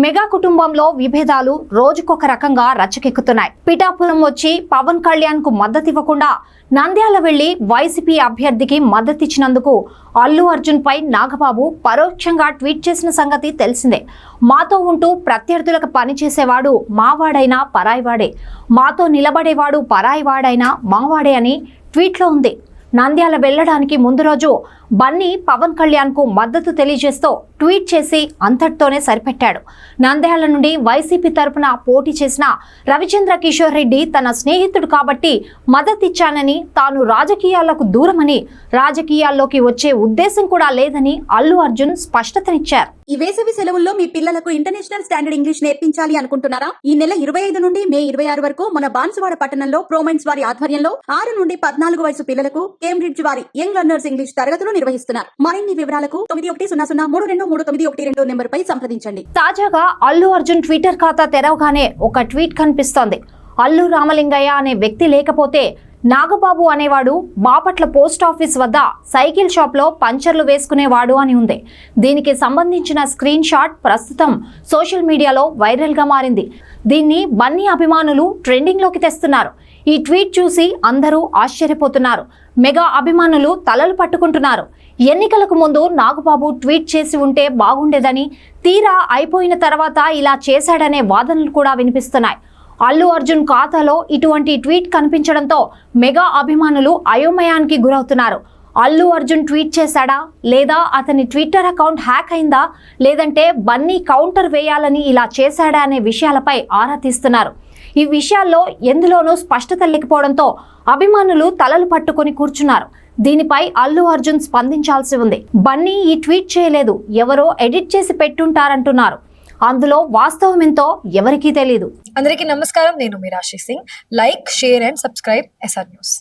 Mega కుటుంబంలో విభేదాలు రోజుకొక రకంగా రచ్చకెక్కుతున్నాయి. పిఠాపురం వచ్చి పవన్ కళ్యాణ్ కు మద్దతు ఇవ్వకుండా నంద్యాల వెళ్లి వైసీపీ అభ్యర్థికి మద్దతిచ్చినందుకు అల్లు అర్జున్ పై నాగబాబు పరోక్షంగా ట్వీట్ చేసిన సంగతి తెలిసిందే. మాతో ఉంటూ ప్రత్యర్థులకు పనిచేసేవాడు మావాడైనా పరాయివాడే, మాతో నిలబడేవాడు పరాయివాడైనా మావాడే అని ట్వీట్లో ఉంది. నంద్యాల వెళ్లడానికి ముందు రోజు బన్నీ పవన్ కళ్యాణ్ కు మద్దతు తెలియజేస్తూ ట్వీట్ చేసి అంతటితోనే సరిపెట్టాడు. నంద్యాల నుండి వైసీపీ తరపున పోటీ చేసిన రవిచంద్ర కిషోర్ రెడ్డి తన స్నేహితుడు కాబట్టి మద్దతిచ్చానని, తాను రాజకీయాలకు దూరమని, రాజకీయాల్లోకి వచ్చే ఉద్దేశం కూడా లేదని అల్లు అర్జున్ స్పష్టతనిచ్చారు. ఈ వేసవి సెలవుల్లో మీ పిల్లలకు ఇంటర్నేషనల్ స్టాండర్డ్ ఇంగ్లీష్ నేర్పించాలి అనుకుంటున్నారా? ఈ నెల 25 నుండి మే 26 వరకు మన బాన్సువాడ పట్టణంలో ప్రోమైన్స్ వారి ఆధ్వర్యంలో 6 నుండి 14 వయసు పిల్లలకు కేంబ్రిడ్జ్ వారి యంగ్ లర్నర్స్ ఇంగ్లీష్ తరగతులు నిర్వహిస్తున్నారు. మరిన్ని వివరాలకు 9100323112 నెంబర్ పై సంప్రదించండి. తాజాగా అల్లు అర్జున్ ట్విట్టర్ ఖాతా తెరవగానే ఒక ట్వీట్ కనిపిస్తోంది. అల్లు రామలింగయ్య అనే వ్యక్తి లేకపోతే నాగబాబు అనేవాడు బాపట్ల పోస్ట్ ఆఫీస్ వద్ద సైకిల్ షాప్ లో పంచర్లు వేసుకునేవాడు అని ఉంది. దీనికి సంబంధించిన స్క్రీన్ షాట్ ప్రస్తుతం సోషల్ మీడియాలో వైరల్ గా మారింది. దీన్ని బన్నీ అభిమానులు ట్రెండింగ్ లోకి తెస్తున్నారు. ఈ ట్వీట్ చూసి అందరూ ఆశ్చర్యపోతున్నారు. మెగా అభిమానులు తలలు పట్టుకుంటున్నారు. ఎన్నికలకు ముందు నాగబాబు ట్వీట్ చేసి ఉంటే బాగుండేదని, తీరా అయిపోయిన తర్వాత ఇలా చేశాడనే వాదనలు కూడా వినిపిస్తున్నాయి. అల్లు అర్జున్ ఖాతాలో ఇటువంటి ట్వీట్ కనిపించడంతో మెగా అభిమానులు అయోమయానికి గురవుతున్నారు. అల్లు అర్జున్ ట్వీట్ చేశాడా, లేదా అతని ట్విట్టర్ అకౌంట్ హ్యాక్ అయిందా, లేదంటే బన్నీ కౌంటర్ వేయాలని ఇలా చేశాడా అనే విషయాలపై ఆరా తీస్తున్నారు. ఈ విషయాల్లో ఎందులోనూ స్పష్టత లేకపోవడంతో అభిమానులు తలలు పట్టుకొని కూర్చున్నారు. దీనిపై అల్లు అర్జున్ స్పందించాల్సి ఉంది. బన్నీ ఈ ట్వీట్ చేయలేదు, ఎవరో ఎడిట్ చేసి పెట్టుంటారంటున్నారు. అందులో వాస్తవం ఎంతో ఎవరికీ తెలియదు. అందరికీ నమస్కారం, నేను మీ రాశి Singh. Like, share and subscribe SR news.